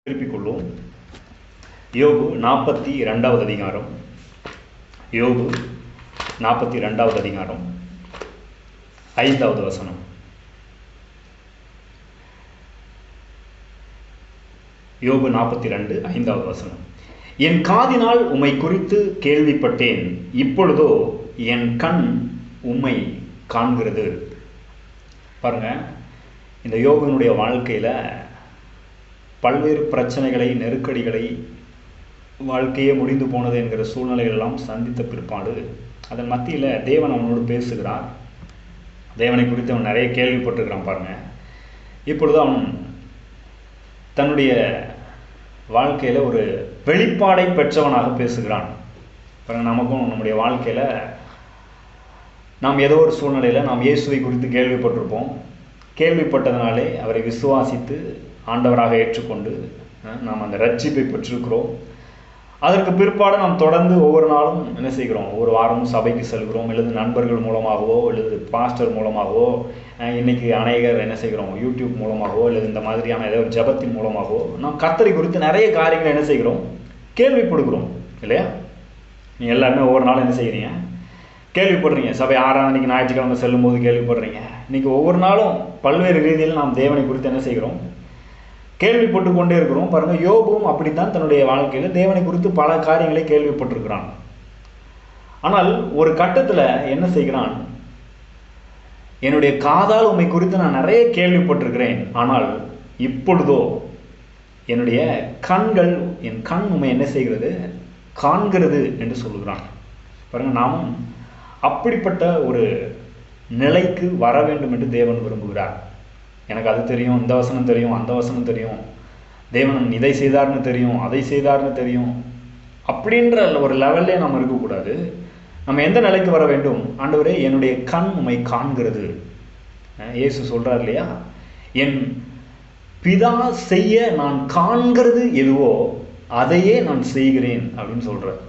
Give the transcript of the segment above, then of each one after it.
திருப்பிக் கொள்வோம். யோபு 42வது அதிகாரம். யோபு 42வது அதிகாரம் 5வது வசனம். யோபு 42 5வது வசனம். என் காதினால் உம்மை குறித்து கேள்விப்பட்டேன், இப்பொழுதோ என் கண் உம்மை காண்கிறது. பாருங்க, இந்த யோபுவினுடைய வாழ்க்கையில் பல்வேறு பிரச்சனைகளை, நெருக்கடிகளை, வாழ்க்கையே முடிந்து போனது என்கிற சூழ்நிலைகள் எல்லாம் சந்தித்த பிற்பாடு அதன் மத்தியில் தேவன் அவனோடு பேசுகிறார். தேவனை குறித்து அவன் நிறைய கேள்விப்பட்டிருக்கிறான். பாருங்க, இப்பொழுது அவன் தன்னுடைய வாழ்க்கையில் ஒரு வெளிப்பாடை பெற்றவனாக பேசுகிறான். பாருங்க, நமக்கும் நம்முடைய வாழ்க்கையில் நாம் ஏதோ ஒரு சூழ்நிலையில் நாம் இயேசுவை குறித்து கேள்விப்பட்டிருப்போம். கேள்விப்பட்டதனாலே அவரை விசுவாசித்து ஆண்டவராக ஏற்றுக்கொண்டு நாம் அந்த ரட்சிப்பை பெற்றிருக்கிறோம். அதற்கு பிற்பாடு நாம் தொடர்ந்து ஒவ்வொரு நாளும் என்ன செய்கிறோம்? ஒவ்வொரு வாரமும் சபைக்கு செல்கிறோம், அல்லது நண்பர்கள் மூலமாகவோ அல்லது பாஸ்டர் மூலமாகவோ, இன்னைக்கு அநேகர் என்ன செய்கிறோம்? யூடியூப் மூலமாகவோ அல்லது இந்த மாதிரியான ஏதோ ஒரு ஜபத்தின் மூலமாகவோ நாம் கர்த்தரை குறித்து நிறைய காரியங்கள் என்ன செய்கிறோம்? கேள்விப்படுகிறோம் இல்லையா? நீங்கள் எல்லாருமே ஒவ்வொரு நாளும் என்ன செய்கிறீங்க? கேள்விப்படுறீங்க. சபை ஆராதனைக்கு ஞாயிற்றுக்கிழமை செல்லும் போது கேள்விப்படுறீங்க. இன்னைக்கு ஒவ்வொரு நாளும் பல்வேறு ரீதியில் நாம் தேவனை குறித்து என்ன செய்கிறோம்? கேள்விப்பட்டு கொண்டே இருக்கிறோம். பாருங்க, யோபுவும் அப்படித்தான் தன்னுடைய வாழ்க்கையில் தேவனை குறித்து பல காரியங்களை கேள்விப்பட்டிருக்கிறான். ஆனால் ஒரு கட்டத்தில் என்ன செய்கிறான்? என்னுடைய காதால் உம்மை குறித்து நான் நிறைய கேள்விப்பட்டிருக்கிறேன், ஆனால் இப்பொழுதோ என்னுடைய கண்கள், என் கண் உம்மை என்ன செய்கிறது? காண்கிறது என்று சொல்லுகிறான். பாருங்க, நாமும் அப்படிப்பட்ட ஒரு நிலைக்கு வர வேண்டும் என்று தேவன் விரும்புகிறார். எனக்கு அது தெரியும், இந்த வசனம் தெரியும், அந்த வசனம் தெரியும், தேவன் இதை செய்தார்னு தெரியும், அதை செய்தார்னு தெரியும், அப்படின்ற ஒரு லெவல்லே நாம் இருக்கக்கூடாது. நம்ம எந்த நிலைக்கு வர வேண்டும்? ஆண்டவரே, என்னுடைய கண் உம்மை காண்கிறது. இயேசு சொல்றார் இல்லையா, என் பிதா செய்ய நான் காண்கிறது எதுவோ அதையே நான் செய்கிறேன் அப்படின்னு சொல்றார்.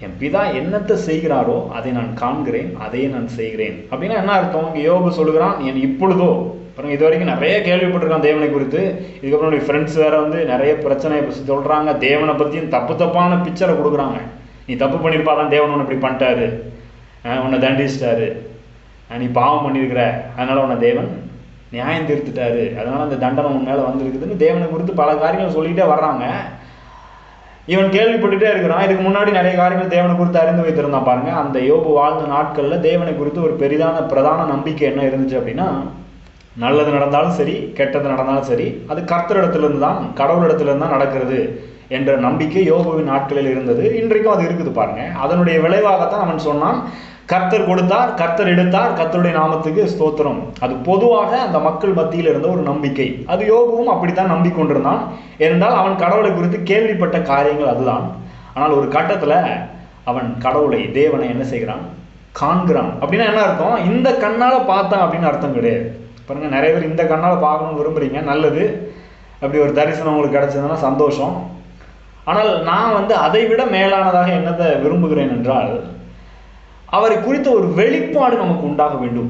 என் பிதா என்னத்தை செய்கிறாரோ அதை நான் காண்கிறேன், அதையே நான் செய்கிறேன். அப்படின்னா என்ன அர்த்தம்? இங்கே யோபு சொல்லுகிறான், என் இப்பொழுதோ. பாருங்க, இது வரைக்கும் நிறைய கேள்விப்பட்டிருக்கான் தேவனை குறித்து. இதுக்கப்புறம் என்னுடைய ஃப்ரெண்ட்ஸ் வேற தேவனைய பிரச்சனையை சொல்கிறாங்க, தேவனை பற்றியும் தப்பான பிக்சரை கொடுக்குறாங்க. நீ தப்பு பண்ணியிருப்பா, தான் தேவன் உன்னை இப்படி பண்ணிட்டாரு, உன்னை தண்டிச்சிட்டாரு, நீ பாவம் பண்ணியிருக்கிற, அதனால உன்னை தேவன் நியாயம் தீர்த்துட்டாரு, அதனால அந்த தண்டனை உன் மேலே வந்திருக்குதுன்னு தேவனை குறித்து பல காரியங்கள் சொல்லிகிட்டே வர்றாங்க. இவன் கேள்விப்பட்டுட்டே இருக்கிறான். இதுக்கு முன்னாடி நிறைய காரியங்கள் தேவனை குறித்து அறிந்து வைத்திருந்தான். பாருங்க, அந்த யோபு வாழ்ந்த நாட்களில் தேவனை குறித்து ஒரு பிரதான நம்பிக்கை என்ன இருந்துச்சு அப்படின்னா, நல்லது நடந்தாலும் சரி, கெட்டது நடந்தாலும் சரி, அது கர்த்தரிடத்திலிருந்து தான், கடவுளிடத்திலிருந்து தான் நடக்கிறது என்ற நம்பிக்கை யோபுவின் நாட்களில் இருந்தது. இன்றைக்கும் அது இருக்குது. பாருங்க, அதனுடைய விளைவாகத்தான் அவன் சொன்னான், கர்த்தர் கொடுத்தார், கர்த்தர் எடுத்தார், கர்த்தருடைய நாமத்துக்கு ஸ்தோத்திரம். அது பொதுவாக அந்த மக்கள் மத்தியில் இருந்த ஒரு நம்பிக்கை. அது யோபுவும் அப்படித்தான் நம்பிக்கொண்டிருந்தான். ஏனென்றால் அவன் கடவுளை குறித்து கேள்விப்பட்ட காரியங்கள் அதுதான். ஆனால் ஒரு கட்டத்தில் அவன் கடவுளை, தேவனை என்ன செய்கிறான்? காண்கிறான். அப்படின்னா என்ன அர்த்தம்? இந்த கண்ணால் பார்த்தான் அப்படின்னு அர்த்தம் கிடையாது. பாருங்க, நிறைய பேர் இந்த கண்ணால் பார்க்கணும்னு விரும்புகிறீங்க, நல்லது. அப்படி ஒரு தரிசனம் உங்களுக்கு கிடைச்சதுன்னா சந்தோஷம். ஆனால் நான் அதை விட மேலானதாக என்னத்தை விரும்புகிறேன் என்றால், அவரை குறித்த ஒரு வெளிப்பாடு நமக்கு உண்டாக வேண்டும்.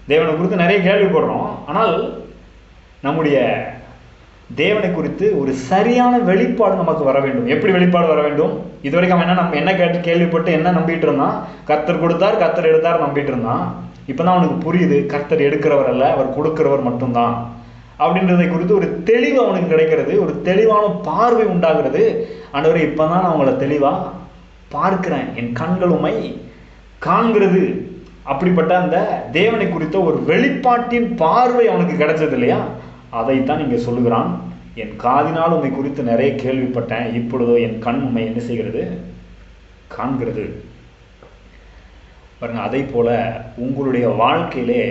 தேவனை குறித்து நிறைய கேள்விப்படுறோம், ஆனால் நம்முடைய தேவனை குறித்து ஒரு சரியான வெளிப்பாடு நமக்கு வர வேண்டும். எப்படி வெளிப்பாடு வர வேண்டும்? இதுவரைக்கும் அவன் நம்ம என்ன கேள்விப்பட்டு என்ன நம்பிட்டு இருந்தான்? கர்த்தர் கொடுத்தார், கர்த்தர் எடுத்தார் நம்பிட்டு இருந்தான். இப்போதான் அவனுக்கு புரியுது, கர்த்தர் எடுக்கிறவர் அல்ல, அவர் கொடுக்கிறவர் மட்டும்தான் அப்படின்றதை குறித்து ஒரு தெளிவு அவனுக்கு கிடைக்கிறது, ஒரு தெளிவான பார்வை உண்டாகிறது. ஆண்டவரே, இப்போதான் நான் அவங்கள தெளிவாக பார்க்கிறேன், என் கண்கள் உம்மை காண்கிறது. அப்படிப்பட்ட அந்த தேவனை குறித்த ஒரு வெளிப்பாட்டின் பார்வை அவனுக்கு கிடைச்சது இல்லையா? அதைத்தான் இங்கே சொல்லுகிறான், என் காதினால் உம்மை குறித்து நிறைய கேள்விப்பட்டேன், இப்பொழுதோ என் கண் உம்மை என்ன செய்கிறது? காண்கிறது. பாருங்க, அதை போல உங்களுடைய வாழ்க்கையிலே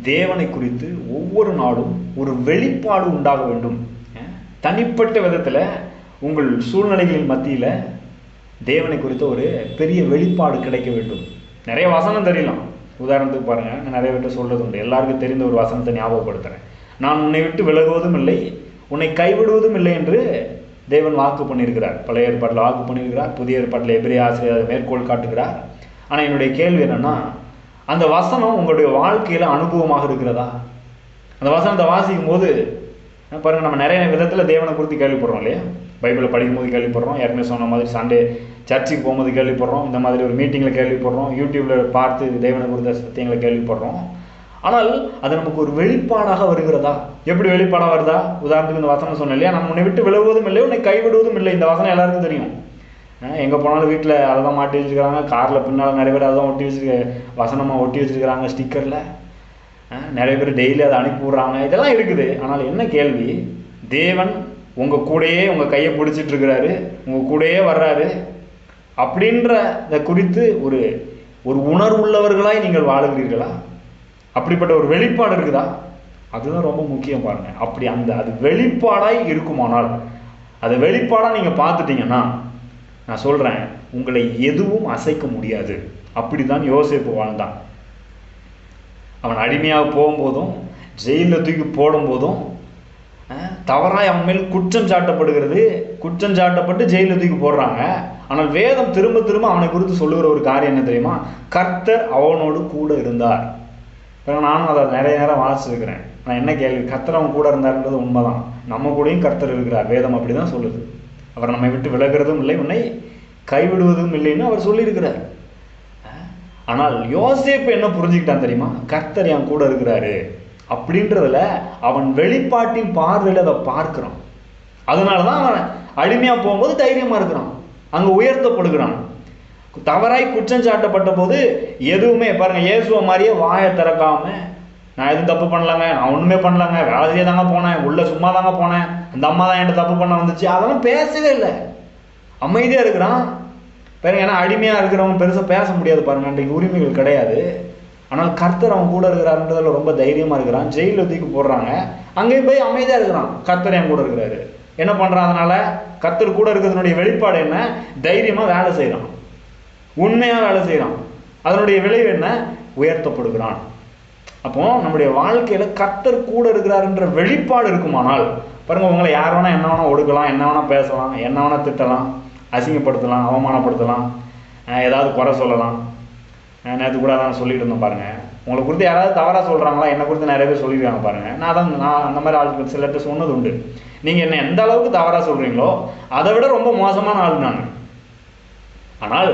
தேவனை குறித்து ஒவ்வொரு நாளும் ஒரு வெளிப்பாடு உண்டாக வேண்டும். தனிப்பட்ட விதத்தில் உங்கள் சூழ்நிலைகளின் மத்தியில் தேவனை குறித்த ஒரு பெரிய வெளிப்பாடு கிடைக்க வேண்டும். நிறைய வசனம் தெரியலாம். உதாரணத்துக்கு பாருங்க, நான் நிறைய பேர்ட்ட சொல்றது உண்டு. எல்லாருக்கும் தெரிந்த ஒரு வசனத்தை ஞாபகப்படுத்துறேன். நான் உன்னை விட்டு விலகுவதும் இல்லை, உன்னை கைவிடுவதும் இல்லை என்று தேவன் வாக்கு பண்ணியிருக்கிறார். பழைய ஏற்பாட்டில் வாக்கு பண்ணியிருக்கிறார், புதிய ஏற்பாட்டில் எபிரேய ஆசிரியர் மேற்கோள் காட்டுகிறார். ஆனால் என்னுடைய கேள்வி என்னன்னா, அந்த வசனம் உங்களுடைய வாழ்க்கையில் அனுபவமாக இருக்கிறதா? அந்த வசனத்தை வாசிக்கும் போது பாருங்கள், நம்ம நிறைய விதத்தில் தேவனை குறித்து கேள்விப்படுறோம் இல்லையா? பைபிளை படிக்கும்போது கேள்விப்படுறோம், ஏற்கனவே சொன்ன மாதிரி சண்டே சர்ச்சுக்கு போகும்போது கேள்விப்படுறோம், இந்த மாதிரி ஒரு மீட்டிங்கில் கேள்விப்படுறோம், யூடியூப்பில் பார்த்து தேவனை குறித்த சத்தியங்களை கேள்விப்படுறோம். ஆனால் அது நமக்கு ஒரு வெளிப்பாடாக வருகிறதா? எப்படி வெளிப்பாடாக வருதா? உதாரணத்துக்கு இந்த வசனம் சொன்னேன் இல்லையா, நம்ம உன்னை விட்டு விலகுவதும் இல்லை, உன்னை கைவிடுவதும் இல்லை. இந்த வசனம் எல்லாருக்கும் தெரியும். எங்கே போனாலும் வீட்டில் அதை தான் மாட்டி வச்சுருக்கிறாங்க, காரில் பின்னால் நிறைய பேர் அதை தான் ஒட்டி வச்சுருக்க வசனமாக ஒட்டி வச்சுருக்கிறாங்க ஸ்டிக்கரில். நிறைய பேர் டெய்லி அதை அனுப்பி விட்றாங்க. இதெல்லாம் இருக்குது. ஆனால் என்ன கேள்வி? தேவன் உங்கள் கூடையே உங்கள் கையை பிடிச்சிட்டு இருக்கிறாரு, உங்கள் கூடையே வர்றாரு அப்படின்றத குறித்து ஒரு ஒரு உணர்வுள்ளவர்களாய் நீங்கள் வாழுகிறீர்களா? அப்படிப்பட்ட ஒரு வெளிப்பாடு இருக்குதா? அதுதான் ரொம்ப முக்கியம். பாருங்க, அப்படி அது வெளிப்பாடாய் இருக்குமானால், அதை வெளிப்பாடாக நீங்கள் பார்த்துட்டீங்கன்னா, நான் சொல்கிறேன், உங்களை எதுவும் அசைக்க முடியாது. அப்படிதான் யோசேப்பு வாழ்ந்தான். அவன் அடிமையாக போகும்போதும் ஜெயிலில் தூக்கி போடும்போதும் தவறாய் அவன் மேல் குற்றம் சாட்டப்படுகிறது. குற்றம் சாட்டப்பட்டு ஜெயிலில் தூக்கி போடுறாங்க. ஆனால் வேதம் திரும்ப திரும்ப அவனை குறித்து சொல்லுகிற ஒரு காரியம் என்ன தெரியுமா? கர்த்தர் அவனோடு கூட இருந்தார். நானும் அதை நிறைய நேரம் வாசிச்சிருக்கிறேன். நான் என்ன கேள்வி, கர்த்தர் அவன் கூட இருந்தார்ன்றது உண்மைதான். நம்ம கூடயும் கர்த்தர் இருக்கிறார். வேதம் அப்படி தான் சொல்லுது. அவர் நம்மை விட்டு விலகிறதும் இல்லை, உன்னை கைவிடுவதும் இல்லைன்னு அவர் சொல்லியிருக்கிறார். ஆனால் யோசேப்பு என்ன புரிஞ்சுக்கிட்டான் தெரியுமா? கர்த்தர் என் கூட இருக்கிறாரு அப்படின்றதுல அவன் வெளிப்பாட்டின் பார்வையில் அதை பார்க்கிறான். அதனால தான் அவன் அடிமையாக போகும்போது தைரியமாக இருக்கிறான், அங்கே உயர்த்தப்படுகிறான். தவறாய் குற்றம் சாட்டப்பட்ட போது எதுவுமே பாருங்க, இயேசுவை மாதிரியே வாயை திறக்காம, நான் எதுவும் தப்பு பண்ணலாங்க, நான் ஒன்றுமே பண்ணலாங்க, வேலை செய்ய தாங்க போனேன், உள்ள சும்மா தாங்க போனேன், அந்த அம்மா தான் என்கிட்ட தப்பு பண்ண வந்துச்சு, அதெல்லாம் பேசவே இல்லை. அமைதியாக இருக்கிறான். பாருங்க, ஏன்னா அடிமையாக இருக்கிறவங்க பெருசாக பேச முடியாது பாருங்க, அன்றைக்கு உரிமைகள் கிடையாது. ஆனால் கர்த்தர் அவன் கூட இருக்கிறாருன்றதுல ரொம்ப தைரியமாக இருக்கிறான். ஜெயிலில் தூக்கி போடுறாங்க, அங்கேயும் போய் அமைதியாக இருக்கிறான். கர்த்தர் என் கூட இருக்கிறாரு. என்ன பண்ணுறான்? அதனால கர்த்தர் கூட இருக்கிறதுனுடைய வெளிப்பாடு என்ன? தைரியமாக வேலை செய்கிறான், உண்மையாக வேலை செய்கிறான். அதனுடைய விளைவு என்ன? உயர்த்தப்படுகிறான். அப்போ நம்முடைய வாழ்க்கையில் கர்த்தர் கூட இருக்கிறாருன்ற வெளிப்பாடு இருக்குமானால் பாருங்கள், உங்களை யார் வேணால் என்ன வேணால் ஒடுக்கலாம், என்ன வேணால் பேசலாம், என்ன வேணால் திட்டலாம், அசிங்கப்படுத்தலாம், அவமானப்படுத்தலாம், ஏதாவது குறை சொல்லலாம். நேற்று கூட அதான் சொல்லிட்டு இருந்தோம் பாருங்கள். உங்களை குறித்து யாராவது தவறாக சொல்கிறாங்களா? என்னை குறித்து நிறைய பேர் சொல்லியிருக்காங்க பாருங்கள். நான் அந்த மாதிரி ஆளுக்கு சிலர்கிட்ட சொன்னது உண்டு. நீங்கள் என்ன எந்த அளவுக்கு தவறாக சொல்கிறீங்களோ அதை விட ரொம்ப மோசமான ஆள் நான். ஆனால்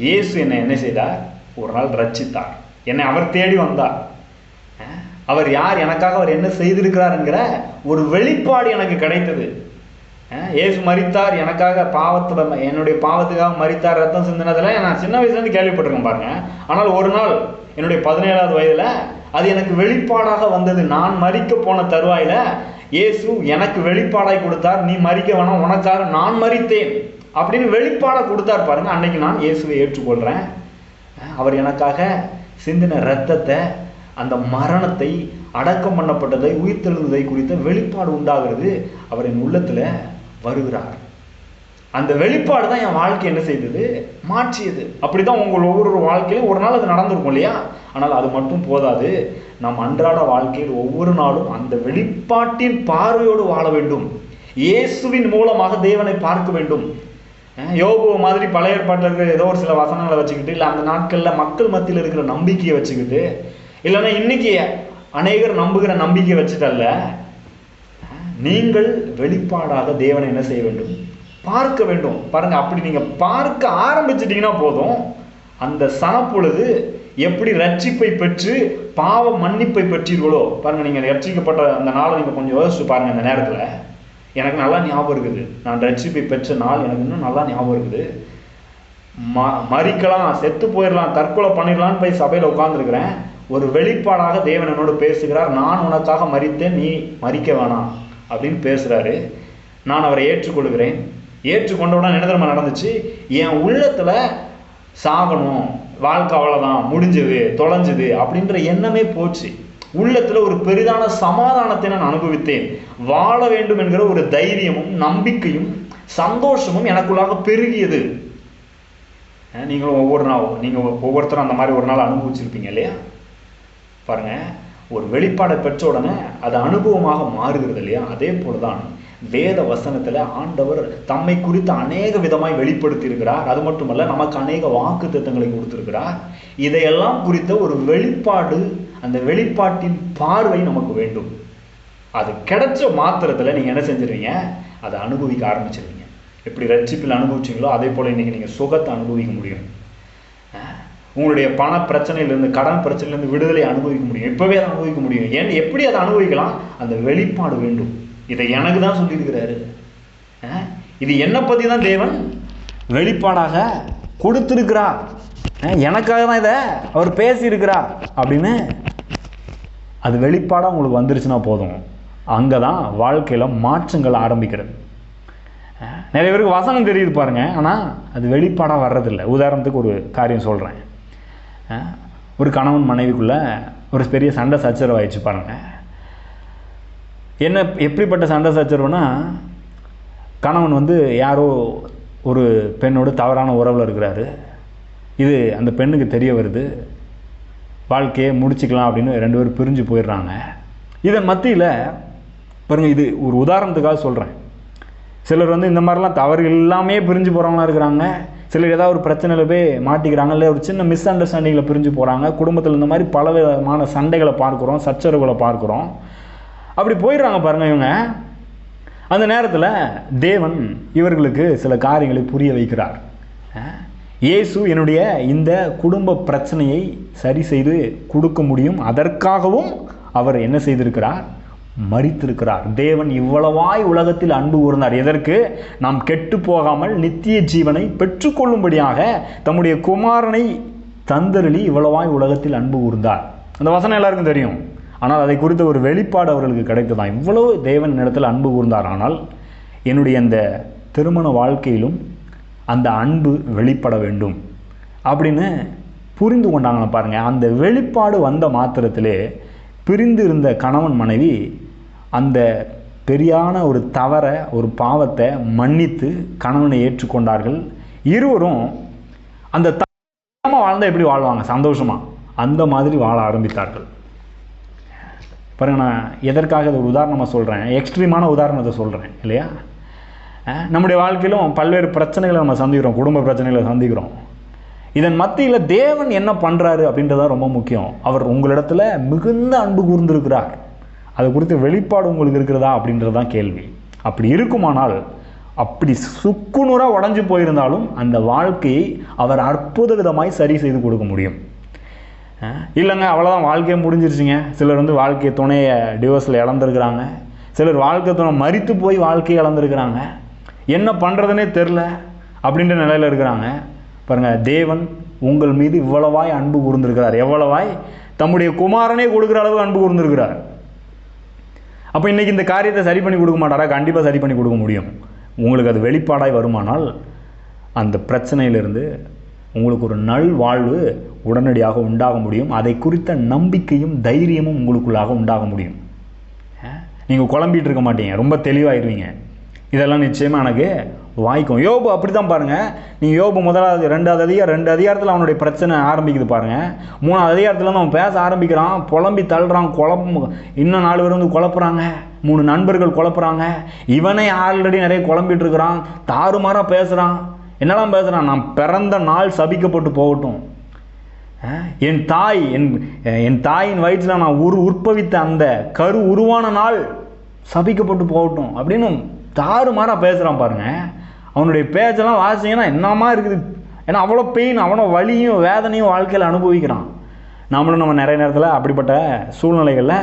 இயேசு என்னை என்ன செய்தார்? ஒரு நாள் ரட்சித்தார். என்னை அவர் தேடி வந்தார். அவர் யார், எனக்காக அவர் என்ன செய்திருக்கிறார் என்கிற ஒரு வெளிப்பாடு எனக்கு கிடைத்தது. இயேசு மரித்தார் எனக்காக, என்னுடைய பாவத்துக்காக மரித்தார், ரத்தம் சிந்தினதெல்லாம் நான் சின்ன வயசுலேருந்து கேள்விப்பட்டிருக்கேன் பாருங்க. ஆனால் ஒரு நாள் என்னுடைய 17வது வயதில் அது எனக்கு வெளிப்பாடாக வந்தது. நான் மரிக்க போன தருவாயில் இயேசு எனக்கு வெளிப்பாடாய் கொடுத்தார். நீ மரிக்க வேணாம், உனக்காக நான் மரித்தேன் அப்படின்னு வெளிப்பாடாக கொடுத்தார் பாருங்க. அன்னைக்கு நான் இயேசுவை ஏற்றுக்கொள்கிறேன். அவர் எனக்காக சிந்தின இரத்தத்தை, அந்த மரணத்தை, அடக்கம் பண்ணப்பட்டதை, உயிர்த்தெழுந்ததை குறித்த வெளிப்பாடு உண்டாகிறது. அவர் என் உள்ளத்தில் வருகிறார். அந்த வெளிப்பாடு தான் என் வாழ்க்கை என்ன செய்தது? மாற்றியது. அப்படிதான் உங்கள் ஒவ்வொரு வாழ்க்கையிலும் ஒரு நாள் அது நடந்திருக்கும் இல்லையா? ஆனால் அது மட்டும் போதாது. நம் அன்றாட வாழ்க்கையில் ஒவ்வொரு நாளும் அந்த வெளிப்பாட்டின் பார்வையோடு வாழ வேண்டும். இயேசுவின் மூலமாக தேவனை பார்க்க வேண்டும். யோபு மாதிரி பழைய ஏற்பாட்டில் இருக்கிற ஏதோ ஒரு சில வசனங்களை வச்சுக்கிட்டு, இல்லை அந்த நாட்களில் மக்கள் மத்தியில் இருக்கிற நம்பிக்கையை வச்சுக்கிட்டு, இல்லைன்னா இன்னைக்கு அநேகர் நம்புகிற நம்பிக்கையை வச்சுட்டல்ல, நீங்கள் வெளிப்பாடாக தேவனை என்ன செய்ய வேண்டும்? பார்க்க வேண்டும். பாருங்க, அப்படி நீங்க பார்க்க ஆரம்பிச்சிட்டீங்கன்னா போதும், அந்த சனப்பொழுது எப்படி ரட்சிப்பை பெற்று பாவ மன்னிப்பை பெற்றீர்களோ பாருங்க. நீங்க ரட்சிக்கப்பட்ட அந்த நாளை நீங்க கொஞ்சம் யோசிச்சு பாருங்க. அந்த நேரத்துல எனக்கு நல்லா ஞாபகம் இருக்குது. நான் ரட்சிப்பை பெற்ற நாள் எனக்கு இன்னும் நல்லா ஞாபகம் இருக்குது. மறிக்கலாம், செத்து போயிடலாம், தற்கொலை பண்ணிடலான்னு போய் சபையில் உட்கார்ந்துருக்கிறேன். ஒரு வெளிப்பாடாக தேவன் என்னோடு பேசுகிறார். நான் உனக்காக மரித்தேன், நீ மறிக்க வேணாம் அப்படின்னு பேசுகிறாரு. நான் அவரை ஏற்றுக்கொள்கிறேன். ஏற்றுக்கொண்டவுடன் என்ன தெரியுமா நடந்துச்சு? என் உள்ளத்தில் சாகணும், வாழ்க்கை அவ்வளோதான், முடிஞ்சது, தொலைஞ்சது அப்படின்ற எண்ணமே போச்சு. உள்ளத்தில் ஒரு பெரிதான சமாதானத்தை நான் அனுபவித்தேன். வாழ வேண்டும் என்கிற ஒரு தைரியமும் நம்பிக்கையும் சந்தோஷமும் எனக்குள்ளாக பெருகியது. நீங்களும் ஒவ்வொருத்தரும் அந்த மாதிரி ஒரு நாள் அனுபவிச்சிருப்பீங்க இல்லையா? பாருங்க, ஒரு வெளிப்பாடை பெற்ற உடனே அது அனுபவமாக மாறுகிறது இல்லையா? அதே போலதான் வேத வசனத்துல ஆண்டவர் தம்மை குறித்து அநேக விதமாய் வெளிப்படுத்தி இருக்கிறார். அது மட்டுமல்ல, நமக்கு அநேக வாக்கு தத்தங்களை கொடுத்திருக்கிறார். இதையெல்லாம் குறித்த ஒரு வெளிப்பாடு, அந்த வெளிப்பாட்டின் பார்வை நமக்கு வேண்டும். அது கிடைச்ச மாத்திரத்தில் நீங்கள் என்ன செஞ்சிருவீங்க, அதை அனுபவிக்க ஆரம்பிச்சிருவீங்க. எப்படி ரட்சிப்பில் அனுபவிச்சிங்களோ அதே போல் இன்றைக்கி நீங்கள் சுகத்தை அனுபவிக்க முடியும். உங்களுடைய பண பிரச்சனையிலேருந்து, கடன் பிரச்சனையிலேருந்து விடுதலை அனுபவிக்க முடியும். இப்போவே அதை அனுபவிக்க முடியும். ஏன் எப்படி அதை அனுபவிக்கலாம்? அந்த வெளிப்பாடு வேண்டும். இதை எனக்கு தான் சொல்லியிருக்கிறாரு. இது என்னை பற்றி தான் தேவன் வெளிப்பாடாக கொடுத்துருக்கிறார். எனக்காக தான் இதை அவர் பேசியிருக்கிறார் அப்படின்னு அது வெளிப்பாடாக உங்களுக்கு வந்துருச்சுன்னா போதும். அங்கே தான் வாழ்க்கையில் மாற்றங்கள் ஆரம்பிக்கிறது. நிறைய பேருக்கு வசனம் தெரியுது பாருங்கள், ஆனால் அது வெளிப்பாடாக வர்றதில்லை. உதாரணத்துக்கு ஒரு காரியம் சொல்கிறேன். ஒரு கணவன் மனைவிக்குள்ளே ஒரு பெரிய சண்டை சச்சரவு ஆயிடுச்சு பாருங்கள். என்ன எப்படிப்பட்ட சண்டை சச்சரவுனா, கணவன் யாரோ ஒரு பெண்ணோடு தவறான உறவில் இருக்கிறாரு. இது அந்த பெண்ணுக்கு தெரிய வருது. வாழ்க்கையை முடிச்சுக்கலாம் அப்படின்னு 2 பேரும் பிரிஞ்சு போயிடுறாங்க. இதன் மத்தியில் பாருங்கள், இது ஒரு உதாரணத்துக்காக சொல்கிறேன். சிலர் இந்த மாதிரிலாம் தவறு எல்லாமே பிரிஞ்சு போகிறவங்களாம் இருக்கிறாங்க. சிலர் ஏதாவது ஒரு பிரச்சனையில் போய் மாட்டிக்கிறாங்க, இல்லை ஒரு சின்ன மிஸ் அண்டர்ஸ்டாண்டிங்கில் பிரிஞ்சு போகிறாங்க. குடும்பத்தில் இந்த மாதிரி பல விதமான சண்டைகளை பார்க்குறோம், சச்சரவுகளை பார்க்குறோம். அப்படி போயிடுறாங்க பாருங்கள் இவங்க. அந்த நேரத்தில் தேவன் இவர்களுக்கு சில காரியங்களை புரிய வைக்கிறார். இயேசு என்னுடைய இந்த குடும்ப பிரச்சனையை சரி செய்து கொடுக்க முடியும். அதற்காகவும் அவர் என்ன செய்திருக்கிறார்? மரித்திருக்கிறார். தேவன் இவ்வளவாய் உலகத்தில் அன்பு கூர்ந்தார். எதற்கு? நாம் கெட்டு போகாமல் நித்திய ஜீவனை பெற்றுக்கொள்ளும்படியாக தம்முடைய குமாரனை தந்தருளி இவ்வளவாய் உலகத்தில் அன்பு கூர்ந்தார். அந்த வசனம் எல்லாருக்கும் தெரியும். ஆனால் அதை குறித்த ஒரு வெளிப்பாடு அவர்களுக்கு கிடைத்ததான். இவ்வளவு தேவன் இடத்தில் அன்பு கூர்ந்தார். ஆனால் என்னுடைய அந்த திருமண வாழ்க்கையிலும் அந்த அன்பு வெளிப்பட வேண்டும் அப்படின்னு புரிந்து கொண்டாங்க பாருங்கள். அந்த வெளிப்பாடு வந்த மாத்திரத்திலே பிரிந்து இருந்த கணவன் மனைவி அந்த பெரியான ஒரு தவறை, ஒரு பாவத்தை மன்னித்து கணவனை ஏற்றுக்கொண்டார்கள். இருவரும் அந்த வாழ்ந்தால் எப்படி வாழ்வாங்க சந்தோஷமாக, அந்த மாதிரி வாழ ஆரம்பித்தார்கள். பாருங்க, நான் எதற்காக ஒரு உதாரணமாக சொல்கிறேன், எக்ஸ்ட்ரீமான உதாரணத்தை சொல்கிறேன் இல்லையா. நம்முடைய வாழ்க்கையிலும் பல்வேறு பிரச்சனைகளை நம்ம சந்திக்கிறோம், குடும்ப பிரச்சனைகளை சந்திக்கிறோம். இதன் மத்தியில் தேவன் என்ன பண்ணுறாரு அப்படின்றதான் ரொம்ப முக்கியம். அவர் உங்களிடத்துல மிகுந்த அன்பு கூர்ந்திருக்கிறார். அது குறித்து வெளிப்பாடு உங்களுக்கு இருக்கிறதா அப்படின்றது தான் கேள்வி. அப்படி இருக்குமானால், அப்படி சுக்குநூறாக உடஞ்சி போயிருந்தாலும் அந்த வாழ்க்கையை அவர் அற்புத விதமாய் சரி செய்து கொடுக்க முடியும். இல்லைங்க அவ்வளோதான் வாழ்க்கையை முடிஞ்சிருச்சுங்க. சிலர் வாழ்க்கை துணையை டிவோர்ஸில் இழந்திருக்கிறாங்க. சிலர் வாழ்க்கை துணை மரித்து போய் வாழ்க்கையை இழந்திருக்கிறாங்க. என்ன பண்ணுறதுனே தெரில அப்படின்ற நிலையில் இருக்கிறாங்க. பாருங்கள், தேவன் உங்கள் மீது இவ்வளவாய் அன்பு கூர்ந்திருக்கிறார். எவ்வளவாய்? தம்முடைய குமாரனே கொடுக்குற அளவு அன்பு கூர்ந்திருக்கிறார். அப்போ இன்றைக்கி இந்த காரியத்தை சரி பண்ணி கொடுக்க மாட்டாரா? கண்டிப்பாக சரி பண்ணி கொடுக்க முடியும். உங்களுக்கு அது வெளிப்பாடாய் வருமானால் அந்த பிரச்சனையிலிருந்து உங்களுக்கு ஒரு நல் வாழ்வு உடனடியாக உண்டாக முடியும். அதை குறித்த நம்பிக்கையும் தைரியமும் உங்களுக்குள்ளாக உண்டாக முடியும். நீங்கள் குழம்பிட்டு இருக்க மாட்டீங்க, ரொம்ப தெளிவாகிடுவீங்க. இதெல்லாம் நிச்சயமாக எனக்கு வாய்க்கும். யோபு அப்படி தான் பாருங்கள். நீங்கள் யோபு 2 அதிகாரத்தில் அவனுடைய பிரச்சனை ஆரம்பிக்குது பாருங்கள். 3வது அதிகாரத்தில் அவன் பேச ஆரம்பிக்கிறான், புலம்பி தள்ளுறான், இன்னும் 4 பேர் குழப்புறாங்க, 3 நண்பர்கள் குழப்புறாங்க. இவனே ஆல்ரெடி நிறைய குழம்பிட்டு இருக்கிறான், தாறுமாறாக பேசுகிறான். என்னெல்லாம் பேசுகிறான்? நான் பிறந்த நாள் சபிக்கப்பட்டு போகட்டும், என் தாயின் வயிற்றில் நான் உற்பவித்த அந்த கரு உருவான நாள் சபிக்கப்பட்டு போகட்டும் அப்படின்னு தாறுமாறாக பேசுகிறான் பாருங்க. அவனுடைய பேச்செல்லாம் வாசிங்கன்னா என்னமா இருக்குது. ஏன்னா அவ்வளோ பெயின், அவ்வளோ வலியும் வேதனையும் வாழ்க்கையில் அனுபவிக்கிறான். நம்ம நிறைய நேரத்தில் அப்படிப்பட்ட சூழ்நிலைகளில்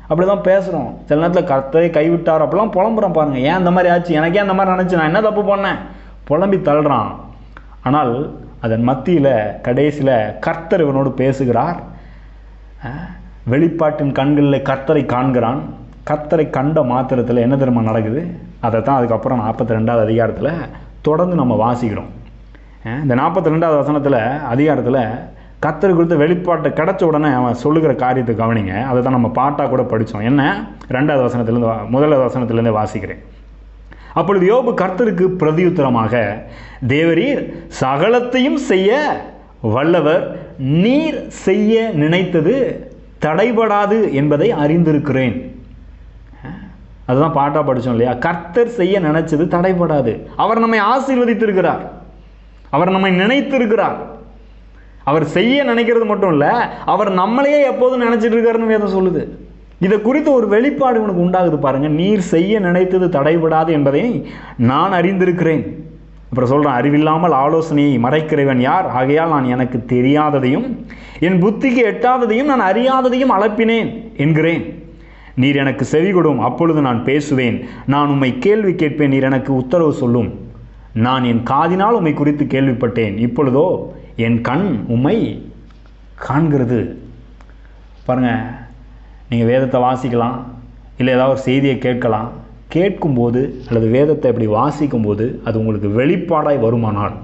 அப்படி தான் பேசுகிறோம். சில நேரத்தில் கர்த்தரை கைவிட்டார் அப்படிலாம் புலம்புறான் பாருங்கள். ஏன் இந்த மாதிரி ஆச்சு, எனக்கே அந்த மாதிரி நினச்சி, நான் என்ன தப்பு பண்ணேன், புலம்பி தள்ளுறான். ஆனால் அதன் மத்தியில் கடைசியில் கர்த்தர் இவனோடு பேசுகிறார். வெளிப்பாட்டின் கண்களில் கர்த்தரை காண்கிறான். கர்த்தரை கண்ட மாத்திரத்தில் என்ன தெரியுமா நடக்குது? அதை தான் அதுக்கப்புறம் 42வது அதிகாரத்தில் தொடர்ந்து நம்ம வாசிக்கிறோம். இந்த 42வது அதிகாரத்தில் கர்த்தர் குறித்த வெளிப்பாட்டை கிடைச்ச உடனே அவன் சொல்லுகிற காரியத்தை கவனிங்க. அதை தான் நம்ம பாட்டாக கூட படித்தோம். என்ன? 2வது வசனத்திலேருந்து 1வது வசனத்திலேருந்து வாசிக்கிறேன். அப்பொழுது யோபு கர்த்தருக்கு பிரதியுத்தரமாக, தேவரீர் சகலத்தையும் செய்ய வல்லவர், நீர் செய்ய நினைத்தது தடைபடாது என்பதை அறிந்திருக்கிறேன். அதுதான் பாட்டா படித்தோம் இல்லையா? கர்த்தர் செய்ய நினைச்சது தடைபடாது. அவர் நம்மை ஆசீர்வதித்திருக்கிறார், அவர் நம்மை நினைத்திருக்கிறார். அவர் செய்ய நினைக்கிறது மட்டும் இல்லை, அவர் நம்மளையே எப்போதும் நினைச்சிட்டு இருக்காருன்னு வேதம் சொல்லுது. இதை குறித்து ஒரு வெளிப்பாடு உனக்கு உண்டாகுது பாருங்க. நீர் செய்ய நினைத்தது தடைபடாது என்பதை நான் அறிந்திருக்கிறேன். அப்புறம் சொல்கிறேன், அறிவில்லாமல் ஆலோசனையை மறைக்கிறவன் யார்? ஆகையால் நான் எனக்கு தெரியாததையும் என் புத்திக்கு எட்டாததையும் நான் அறியாததையும் அளப்பினேன் என்கிறேன். நீர் எனக்கு செவி கொடும், அப்பொழுது நான் பேசுவேன். நான் உம்மை கேள்வி கேட்பேன், நீர் எனக்கு உத்தரவு சொல்லும். நான் என் காதினால் உம்மை குறித்து கேள்விப்பட்டேன், இப்பொழுதோ என் கண் உம்மை காண்கிறது. பாருங்கள், நீங்கள் வேதத்தை வாசிக்கலாம், இல்லை ஏதாவது ஒரு செய்தியை கேட்கலாம். கேட்கும்போது அல்லது வேதத்தை இப்படி வாசிக்கும்போது அது உங்களுக்கு வெளிப்பாடாய் வருமானால்,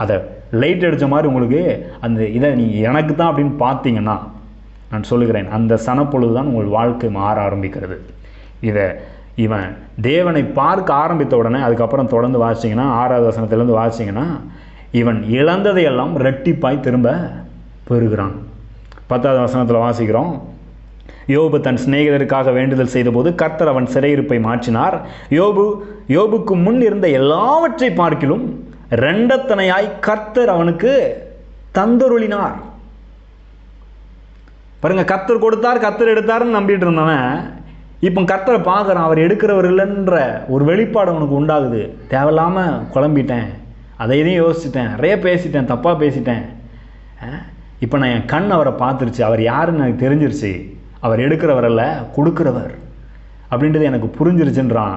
அதை லைட் அடித்த மாதிரி உங்களுக்கு அந்த இதை நீங்கள் எனக்கு தான் அப்படின்னு பார்த்தீங்கன்னா, நான் சொல்லுகிறேன், அந்த சனப்பொழுது தான் உங்கள் வாழ்க்கை மாற ஆரம்பிக்கிறது. இவன் தேவனை பார்க்க ஆரம்பித்த உடனே, அதுக்கப்புறம் தொடர்ந்து வாசிச்சிங்கன்னா, 6வது வசனத்திலேருந்து வாசிச்சிங்கன்னா, இவன் இழந்ததையெல்லாம் ரெட்டிப்பாய் திரும்ப பெறுகிறான். 10வது வசனத்தில் வாசிக்கிறோம், யோபு தன் சிநேகிதருக்காக வேண்டுதல் செய்தபோது கர்த்தர் அவன் சிறையிருப்பை மாற்றினார். யோபுக்கு முன் இருந்த எல்லாவற்றை பார்க்கிலும் இரண்டத்தனையாய் கர்த்தர் அவனுக்கு தந்தருளினார். பாருங்க, கர்த்தர் கொடுத்தார் கர்த்தர் எடுத்தாருன்னு நம்பிட்டு இருந்தவன் இப்போ கர்த்தரை பார்க்குறான். அவர் எடுக்கிறவர் இல்லைன்ற ஒரு வெளிப்பாடு அவனுக்கு உண்டாகுது. தேவையில்லாமல் குழம்பிட்டேன், அதை இதையும் யோசிச்சிட்டேன், நிறைய பேசிட்டேன், தப்பாக பேசிட்டேன். இப்போ நான் என் கண் அவரை பார்த்துருச்சு, அவர் யாருன்னு எனக்கு தெரிஞ்சிருச்சு. அவர் எடுக்கிறவர் அல்ல, கொடுக்கிறவர் அப்படின்றது எனக்கு புரிஞ்சிருச்சுன்றான்.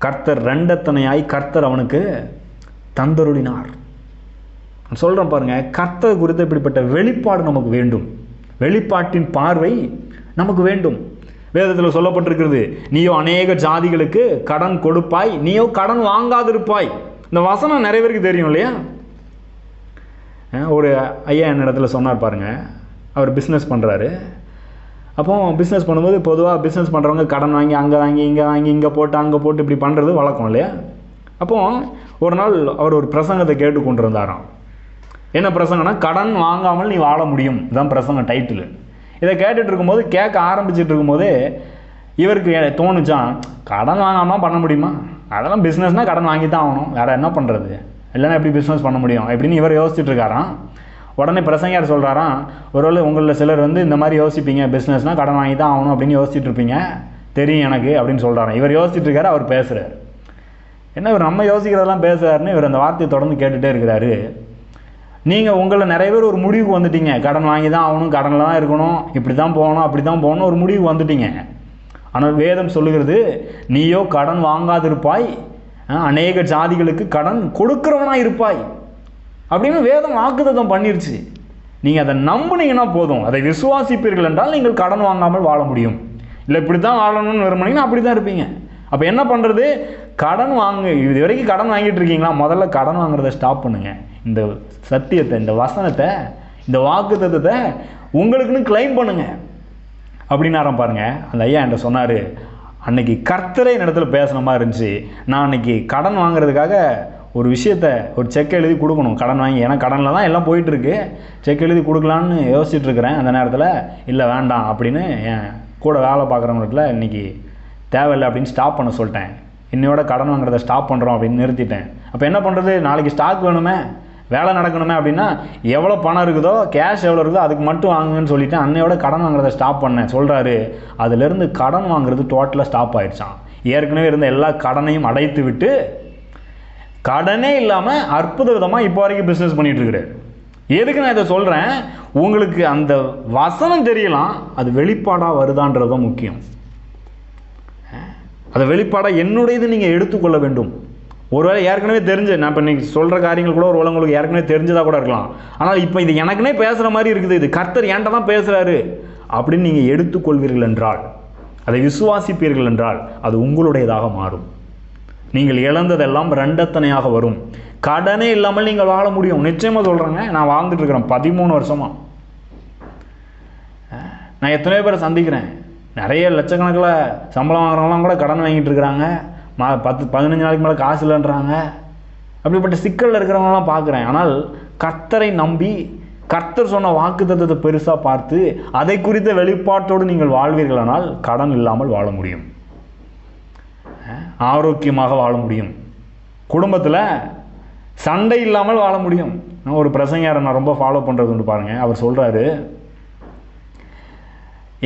கர்த்தர் ரெண்டத்தனையாய் கர்த்தர் அவனுக்கு தந்தருளினார். சொல்கிறேன் பாருங்கள், கர்த்தர் குறித்து இப்படிப்பட்ட வெளிப்பாடு நமக்கு வேண்டும். வெளிப்பாட்டின் பார்வை நமக்கு வேண்டும். வேதத்தில் சொல்லப்பட்டிருக்கிறது, நீயோ அநேக ஜாதிகளுக்கு கடன் கொடுப்பாய், நீயோ கடன் வாங்காதிருப்பாய். இந்த வசனம் நிறைய பேருக்கு தெரியும் இல்லையா? ஒரு ஐயா என்னிடத்துல சொன்னார் பாருங்கள், அவர் பிஸ்னஸ் பண்ணுறாரு. அப்போ பிஸ்னஸ் பண்ணும்போது பொதுவாக பிஸ்னஸ் பண்ணுறவங்க கடன் வாங்கி அங்கே வாங்கி இங்கே போட்டு அங்கே போட்டு இப்படி பண்ணுறது வழக்கம் இல்லையா? அப்போது ஒரு நாள் அவர் ஒரு பிரசங்கத்தை கேட்டு கொண்டு இருந்தாராம். என்ன பிரசங்கம்னா, கடன் வாங்காமல் நீ வாழ முடியும், இதுதான் பிரசங்க டைட்டில். இதை கேட்டுட்டு இருக்கும்போது, கேட்க ஆரம்பிச்சுட்டு இருக்கும்போதே இவருக்கு தோணுச்சான், கடன் வாங்காமல் பண்ண முடியுமா? அதெல்லாம் பிஸ்னஸ்னால் கடன் வாங்கி தான் ஆகணும், வேறு என்ன பண்ணுறது, இல்லைன்னா எப்படி பிஸ்னஸ் பண்ண முடியும் எப்படின்னு இவர் யோசிச்சுட்டு இருக்காராம். உடனே பிரசங்கர் சொல்கிறாராம், ஒருவேளை உங்களில் சிலர் இந்த மாதிரி யோசிப்பீங்க, பிஸ்னஸ்னால் கடன் வாங்கி தான் ஆகணும் அப்படின்னு யோசிச்சுட்டு இருப்பீங்க, தெரியும் எனக்கு அப்படின்னு சொல்கிறாராம். இவர் யோசிச்சுட்டு இருக்காரு, அவர் பேசுகிறார். என்ன இவர் நம்ம யோசிக்கிறதெல்லாம் பேசுகிறாருன்னு இவர் அந்த வார்த்தையை தொடர்ந்து கேட்டுகிட்டே இருக்கிறாரு. நீங்கள் உங்களில் நிறைய பேர் ஒரு முடிவுக்கு வந்துட்டீங்க, கடன் வாங்கி தான் ஆகணும், கடனில் தான் இருக்கணும், இப்படி தான் போகணும், அப்படி தான் போகணும், ஒரு முடிவுக்கு வந்துட்டீங்க. ஆனால் வேதம் சொல்லுகிறது, நீயோ கடன் வாங்காதிருப்பாய், அநேக ஜாதிகளுக்கு கடன் கொடுக்கிறவனாக இருப்பாய் அப்படின்னு வேதம் வாக்குத்தத்தம் பண்ணிருச்சு. நீங்கள் அதை நம்பினீங்கன்னா போதும், அதை விசுவாசிப்பீர்கள் என்றால் நீங்கள் கடன் வாங்காமல் வாழ முடியும். இல்லை இப்படி தான் வாழணும்னு விரும்பினீங்கன்னா அப்படி தான் இருப்பீங்க. அப்போ என்ன பண்ணுறது? கடன் இது வரைக்கும் கடன் வாங்கிட்டு இருக்கீங்களா? முதல்ல கடன் வாங்குறதை ஸ்டாப் பண்ணுங்கள். இந்த சத்தியத்தை, இந்த வசனத்தை, இந்த வாக்குத்தத்தத்தை உங்களுக்குன்னு கிளைம் பண்ணுங்க அப்படின்னு ஆரம்பிப்பாருங்க. அந்த ஐயா என்கிட்ட சொன்னார், அன்னைக்கு கர்த்தரே என் இடத்துல பேசுன மாதிரி இருந்துச்சு. நான் அன்னைக்கு கடன் வாங்குறதுக்காக ஒரு விஷயத்தை, ஒரு செக் எழுதி கொடுக்கணும் கடன் வாங்கி, ஏன்னா கடனில் தான் எல்லாம் போயிட்டுருக்கு, செக் எழுதி கொடுக்கலான்னு யோசிச்சுட்டு இருக்கிறேன். அந்த நேரத்தில் இல்லை வேண்டாம் அப்படின்னு என் கூட வேலை பார்க்குறவங்கள்ட்ட இன்றைக்கி தேவையில்லை அப்படின்னு ஸ்டாப் பண்ண சொல்லிட்டேன். இன்னையோட கடன் வாங்குறதை ஸ்டாப் பண்ணுறோம் அப்படின்னு நிறுத்திட்டேன். அப்போ என்ன பண்ணுறது? நாளைக்கு ஸ்டாக் வேணுமே, வேலை நடக்கணுமே அப்படின்னா எவ்வளோ பணம் இருக்குதோ, கேஷ் எவ்வளோ இருக்குதோ அதுக்கு மட்டும் வாங்குங்கன்னு சொல்லிவிட்டு அன்னையோட கடன் வாங்குறதை ஸ்டாப் பண்ணேன் சொல்கிறாரு. அதுலேருந்து கடன் வாங்குறது டோட்டலாக ஸ்டாப் ஆகிடுச்சான். ஏற்கனவே இருந்த எல்லா கடனையும் அடைத்து விட்டு கடனே இல்லாமல் அற்புத விதமாக இப்போ வரைக்கும் பிஸ்னஸ் பண்ணிகிட்டு இருக்கிறார். எதுக்கு நான் இதை சொல்கிறேன்? உங்களுக்கு அந்த வசனம் தெரியலாம், அது வெளிப்பாடாக வருதான்றது தான் முக்கியம். அதை வெளிப்பாடாக என்னுடையது நீங்கள் எடுத்துக்கொள்ள வேண்டும். ஒருவேளை ஏற்கனவே தெரிஞ்சு, நான் இப்போ நீங்கள் சொல்கிற காரியங்கள் கூட ஒரு உங்களுக்கு ஏற்கனவே தெரிஞ்சதாக கூட இருக்கலாம். ஆனால் இப்போ இது எனக்குனே பேசுகிற மாதிரி இருக்குது, இது கர்த்தர் என்கிட்ட தான் பேசுகிறாரு அப்படின்னு நீங்கள் எடுத்துக்கொள்வீர்கள் என்றால், அதை விசுவாசிப்பீர்கள் என்றால் அது உங்களுடையதாக மாறும். நீங்கள் இழந்ததெல்லாம் ரெண்டத்தனையாக வரும். கடனே இல்லாமல் நீங்கள் வாழ முடியும். நிச்சயமாக சொல்கிறேங்க, நான் வாழ்ந்துட்டு இருக்கிறேன் 13 வருஷமாக. நான் எத்தனையோ பேரை சந்திக்கிறேன், நிறைய லட்சக்கணக்கில் சம்பளம் வாங்குறவங்களாம் கூட கடன் வாங்கிட்டு இருக்கிறாங்க. 10-15 நாளைக்கு மேலே காசு இல்லைன்றாங்க. அப்படிப்பட்ட சிக்கலில் இருக்கிறவங்களாம் பார்க்குறேன். ஆனால் கர்த்தரை நம்பி கர்த்தர் சொன்ன வாக்குத்தத்தத்தை பெருசாக பார்த்து அதை குறித்த வெளிப்பாட்டோடு நீங்கள் வாழ்வீர்களானால் கடன் இல்லாமல் வாழ முடியும், ஆரோக்கியமாக வாழ முடியும், குடும்பத்தில் சண்டை இல்லாமல் வாழ முடியும். ஒரு பிரசங்கரை நான் ரொம்ப ஃபாலோ பண்ணுறது உண்டு பாருங்கள். அவர் சொல்கிறாரு,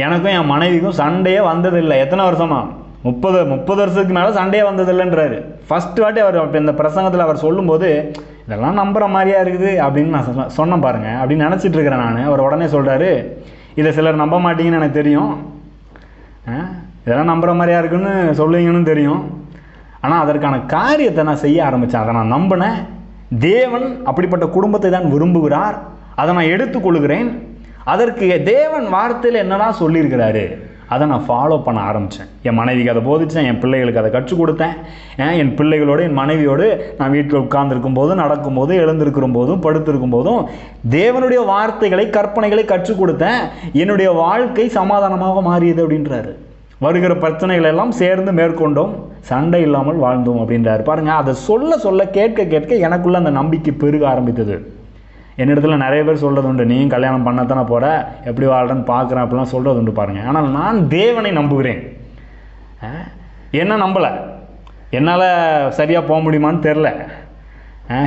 எனக்கும் என் மனைவிக்கும் சண்டையே வந்ததில்லை. எத்தனை வருஷமா? 30 வருஷத்துக்கு மேலே சண்டையே வந்ததில்லைன்றாரு. ஃபஸ்ட்டு வாட்டி அவர் இப்போ இந்த பிரசங்கத்தில் அவர் சொல்லும்போது இதெல்லாம் நம்புகிற மாதிரியா இருக்குது அப்படின்னு நான் சொன்னேன் பாருங்கள். அப்படின்னு நினச்சிட்டு இருக்கிறேன் நான். அவர் உடனே சொல்கிறாரு, இதை சிலர் நம்ப மாட்டீங்கன்னு எனக்கு தெரியும், இதெல்லாம் நம்புகிற மாதிரியா இருக்குன்னு சொல்லுவீங்கன்னு தெரியும், ஆனால் அதற்கான காரியத்தை நான் செய்ய ஆரம்பித்தேன். அதை நான் நம்பினேன். தேவன் அப்படிப்பட்ட குடும்பத்தை தான் விரும்புகிறார். அதை நான் எடுத்துக்கொள்கிறேன். அதற்கு தேவன் வார்த்தையில் என்னெல்லாம் சொல்லியிருக்கிறாரு அதை நான் ஃபாலோ பண்ண ஆரம்பித்தேன். என் மனைவிக்கு அதை போதித்தேன், என் பிள்ளைகளுக்கு அதை கற்றுக் கொடுத்தேன். என் பிள்ளைகளோடு என் மனைவியோடு நான் வீட்டில் உட்கார்ந்துருக்கும் போதும், நடக்கும்போதும், எழுந்திருக்கிற போதும், படுத்திருக்கும் போதும் தேவனுடைய வார்த்தைகளை, கற்பனைகளை கற்றுக் கொடுத்தேன். என்னுடைய வாழ்க்கை சமாதானமாக மாறியது அப்படின்றாரு. வருகிற பிரச்சனைகள் எல்லாம் சேர்ந்து மேற்கொண்டோம், சண்டை இல்லாமல் வாழ்ந்தோம் அப்படின்றாரு. பாருங்கள், அதை சொல்ல சொல்ல கேட்க கேட்க எனக்குள்ள அந்த நம்பிக்கை பெருக ஆரம்பித்தது. என்னிடத்துல நிறைய பேர் சொல்கிறது உண்டு, நீ கல்யாணம் பண்ணத்தானே போகிற, எப்படி வாழ்கிறேன்னு பார்க்குறேன் அப்படிலாம் சொல்கிறது உண்டு பாருங்கள். ஆனால் நான் தேவனை நம்புகிறேன். என்ன நம்பலை, என்னால் சரியாக போக முடியுமான்னு தெரில,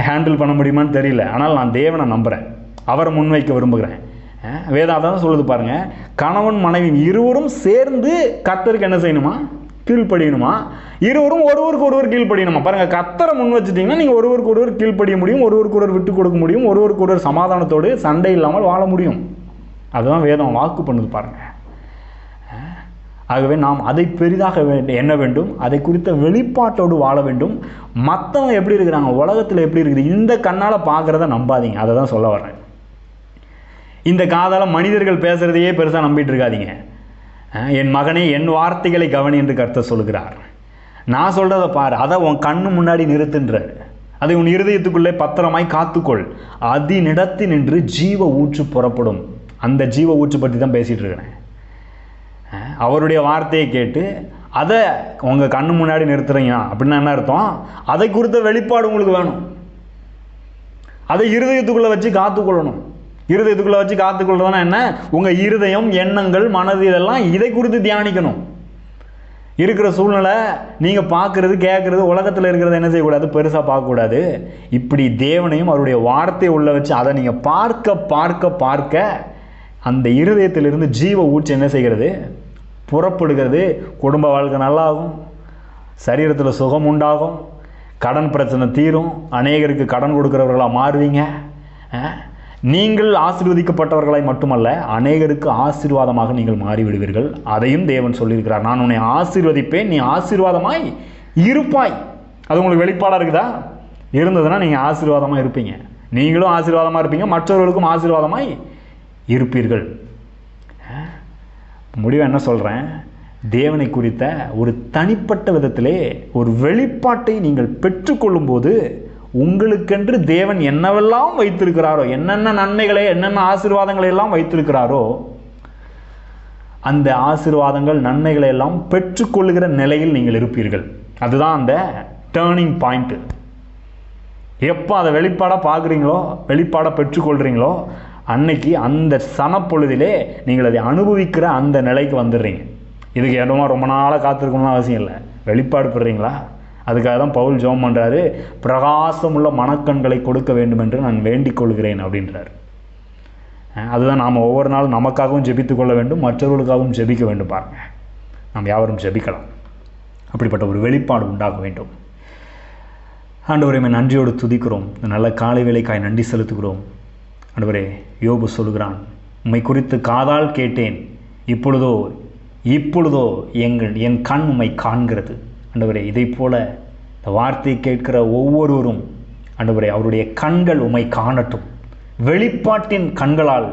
ஹேண்டில் பண்ண முடியுமான்னு தெரியல. ஆனால் நான் தேவனை நம்புகிறேன், அவரை முன்வைக்க விரும்புகிறேன். வேதம் அதான் சொல்லுது பாருங்கள், கணவன் மனைவி இருவரும் சேர்ந்து கர்த்தருக்கு என்ன செய்யணுமா? கீழ்ப்படியணுமா? இருவரும் ஒருவருக்கு ஒருவர் கீழ்ப்படியணுமா? பாருங்கள், கர்த்தரை முன் வச்சுட்டிங்கன்னா நீங்கள் ஒருவருக்கு ஒருவர் கீழ்ப்படிய முடியும், ஒருவருக்கு ஒருவர் விட்டு கொடுக்க முடியும், ஒருவருக்கு ஒருவர் சமாதானத்தோடு சண்டை இல்லாமல் வாழ முடியும். அதுதான் வேதம் வாக்கு பண்ணுது பாருங்கள். ஆகவே நாம் அதை பெரிதாக எண்ண வேண்டும், அதை குறித்த வெளிப்பாட்டோடு வாழ வேண்டும். மற்றவங்க எப்படி இருக்கிறாங்க, உலகத்தில் எப்படி இருக்குது, இந்த கண்ணால் பார்க்குறத நம்பாதீங்க. அதை தான் சொல்ல வர்றேன். இந்த காதால் மனிதர்கள் பேசுகிறதையே பெருசாக நம்பிட்டு இருக்காதீங்க. என் மகனே, என் வார்த்தைகளை கவனி என்று கர்த்தர் சொல்கிறார். நான் சொல்கிறத பாரு, அதை உன் கண்ணு முன்னாடி நிறுத்துன்றார். அதை உன் இருதயத்துக்குள்ளே பத்திரமாய் காத்துக்கொள். அதினிடத்தில் நின்று ஜீவ ஊற்று புறப்படும். அந்த ஜீவ ஊற்று பற்றி தான் பேசிகிட்டு இருக்கிறேன். அவருடைய வார்த்தையை கேட்டு அதை உங்கள் கண்ணு முன்னாடி நிறுத்துறீங்க அப்படின்னா என்ன அர்த்தம்? அதை குறித்த வெளிப்பாடு உங்களுக்கு வேணும். அதை இருதயத்துக்குள்ளே வச்சு காத்துக்கொள்ளணும். இருதயத்துக்குள்ளே வச்சு காத்துக்கொள்றதுனா என்ன? உங்கள் இருதயம், எண்ணங்கள், மனது இதெல்லாம் இதை குறித்து தியானிக்கணும். இருக்கிற சூழ்நிலை நீங்கள் பார்க்குறது, கேட்குறது, உலகத்தில் இருக்கிறத என்ன செய்யக்கூடாது? பெருசாக பார்க்கக்கூடாது. இப்படி தேவனையும் அவருடைய வார்த்தையை உள்ள வச்சு அதை நீங்கள் பார்க்க பார்க்க பார்க்க அந்த இருதயத்திலிருந்து ஜீவ ஊற்று என்ன செய்கிறது? புறப்படுகிறது. குடும்ப வாழ்க்கை நல்லாகும், சரீரத்தில் சுகம் உண்டாகும், கடன் பிரச்சனை தீரும், அநேகருக்கு கடன் கொடுக்குறவர்களாக மாறுவீங்க. நீங்கள் ஆசீர்வதிக்கப்பட்டவர்களாய் மட்டுமல்ல, அநேகருக்கு ஆசீர்வாதமாக நீங்கள் மாறிவிடுவீர்கள். அதையும் தேவன் சொல்லியிருக்கிறார். நான் உன்னை ஆசீர்வதிப்பேன், நீ ஆசீர்வாதமாய் இருப்பாய். அது உங்களுக்கு வெளிப்பாடாக இருக்குதா? இருந்ததுன்னா நீங்கள் ஆசீர்வாதமாக இருப்பீங்க. நீங்களும் ஆசீர்வாதமாக இருப்பீங்க, மற்றவர்களுக்கும் ஆசீர்வாதமாய் இருப்பீர்கள். முடிவாக என்ன சொல்கிறேன்? தேவனை குறித்த ஒரு தனிப்பட்ட விதத்திலே ஒரு வெளிப்பாட்டை நீங்கள் பெற்றுக்கொள்ளும் போது உங்களுக்கென்று தேவன் என்னவெல்லாம் வைத்திருக்கிறாரோ, என்னென்ன நன்மைகளை, என்னென்ன ஆசீர்வாதங்களை எல்லாம் வைத்திருக்கிறாரோ, அந்த ஆசீர்வாதங்கள், நன்மைகளை எல்லாம் பெற்றுக்கொள்ளுகிற நிலையில் நீங்கள் இருப்பீர்கள். அதுதான் அந்த டேர்னிங் பாயிண்ட்டு. எப்போ அதை வெளிப்பாடாக பார்க்குறீங்களோ, வெளிப்பாடாக பெற்றுக்கொள்கிறீங்களோ, அன்னைக்கு அந்த சனப்பொழுதிலே நீங்கள் அதை அனுபவிக்கிற அந்த நிலைக்கு வந்துடுறீங்க. இதுக்கு என்னமோ ரொம்ப நாளாக காத்திருக்கணும்னு அவசியம் இல்லை. வெளிப்பாடு பெறுறீங்களா? அதுக்காக தான் பவுல் ஜெபம் பண்ணுறாரு, பிரகாசமுள்ள மனக்கண்களை கொடுக்க வேண்டும் என்று நான் வேண்டிக் கொள்கிறேன் அப்படின்றார். அதுதான் நாம் ஒவ்வொரு நாளும் நமக்காகவும் ஜெபித்து கொள்ள வேண்டும், மற்றவர்களுக்காகவும் ஜெபிக்க வேண்டும். பாருங்கள், நாம் யாவரும் ஜெபிக்கலாம். அப்படிப்பட்ட ஒரு வெளிப்பாடு உண்டாக வேண்டும். ஆண்டவரே, நன்றியோடு துதிக்கிறோம். இந்த நல்ல காலை வேளைக்காய் நன்றி செலுத்துகிறோம். ஆண்டவரே, யோபு சொல்கிறான், உம்மை குறித்து காதால் கேட்டேன், இப்பொழுதோ என் கண் உம்மை காண்கிறது. ஆண்டவரே, இதை போல இந்த வார்த்தையை கேட்கிற ஒவ்வொருவரும் ஆண்டவரே, அவருடைய கண்கள் உம்மை காணட்டும். வெளிப்பாட்டின் கண்களால்,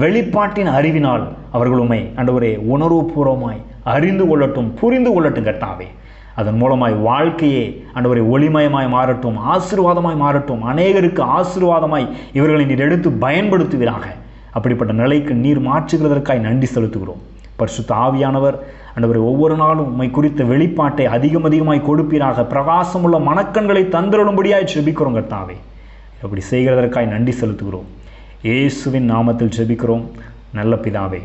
வெளிப்பாட்டின் அறிவினால் அவர்கள் உம்மை ஆண்டவரே உணர்வுபூர்வமாய் அறிந்து கொள்ளட்டும், புரிந்து கொள்ளட்டும் கர்த்தாவே. அதன் மூலமாய் வாழ்க்கையே ஆண்டவரே ஒளிமயமாய் மாறட்டும், ஆசீர்வாதமாய் மாறட்டும். அநேகருக்கு ஆசீர்வாதமாய் இவர்களை நீர் எடுத்து பயன்படுத்துவீராக. அப்படிப்பட்ட நிலைக்கு நீர் மாற்றுகிறதற்காய் நன்றி செலுத்துகிறோம். பரிசுத்த ஆவியானவர் ஆண்டவரே, ஒவ்வொரு நாளும் உம்மை குறித்த வெளிப்பாட்டை அதிகமாய் கொடுப்பீராக. பிரகாசமுள்ள மனக்கண்களை தந்திருளும்படியாய் ஜெபிக்கிறோம் கர்த்தாவே. அப்படி செய்கிறதற்காய் நன்றி செலுத்துகிறோம். இயேசுவின் நாமத்தில் ஜெபிக்கிறோம் நல்ல பிதாவே,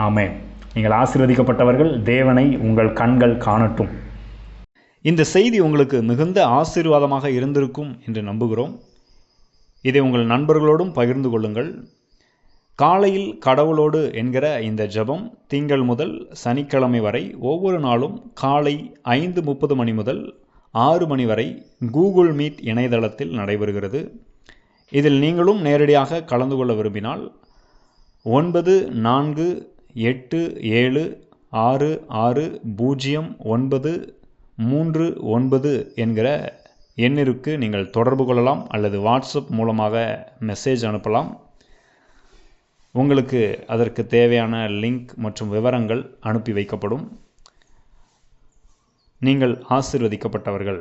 ஆமென். நீங்கள் ஆசீர்வதிக்கப்பட்டவர்கள். தேவனை உங்கள் கண்கள் காணட்டும். இந்த செய்தி உங்களுக்கு மிகுந்த ஆசீர்வாதமாக இருந்திருக்கும் என்று நம்புகிறோம். இதை உங்கள் நண்பர்களோடும் பகிர்ந்து கொள்ளுங்கள். காலையில் கடவுளோடு என்கிற இந்த ஜெபம் திங்கள் முதல் சனிக்கிழமை வரை ஒவ்வொரு நாளும் காலை 5:30 மணி முதல் 6 மணி வரை கூகுள் மீட் இணையதளத்தில் நடைபெறுகிறது. இதில் நீங்களும் நேரடியாக கலந்து கொள்ள விரும்பினால் 9487660939 என்கிற எண்ணிற்கு நீங்கள் தொடர்பு கொள்ளலாம் அல்லது வாட்ஸ்அப் மூலமாக மெசேஜ் அனுப்பலாம். உங்களுக்கு அதற்கு தேவையான லிங்க் மற்றும் விவரங்கள் அனுப்பி வைக்கப்படும். நீங்கள் ஆசீர்வதிக்கப்பட்டவர்கள்.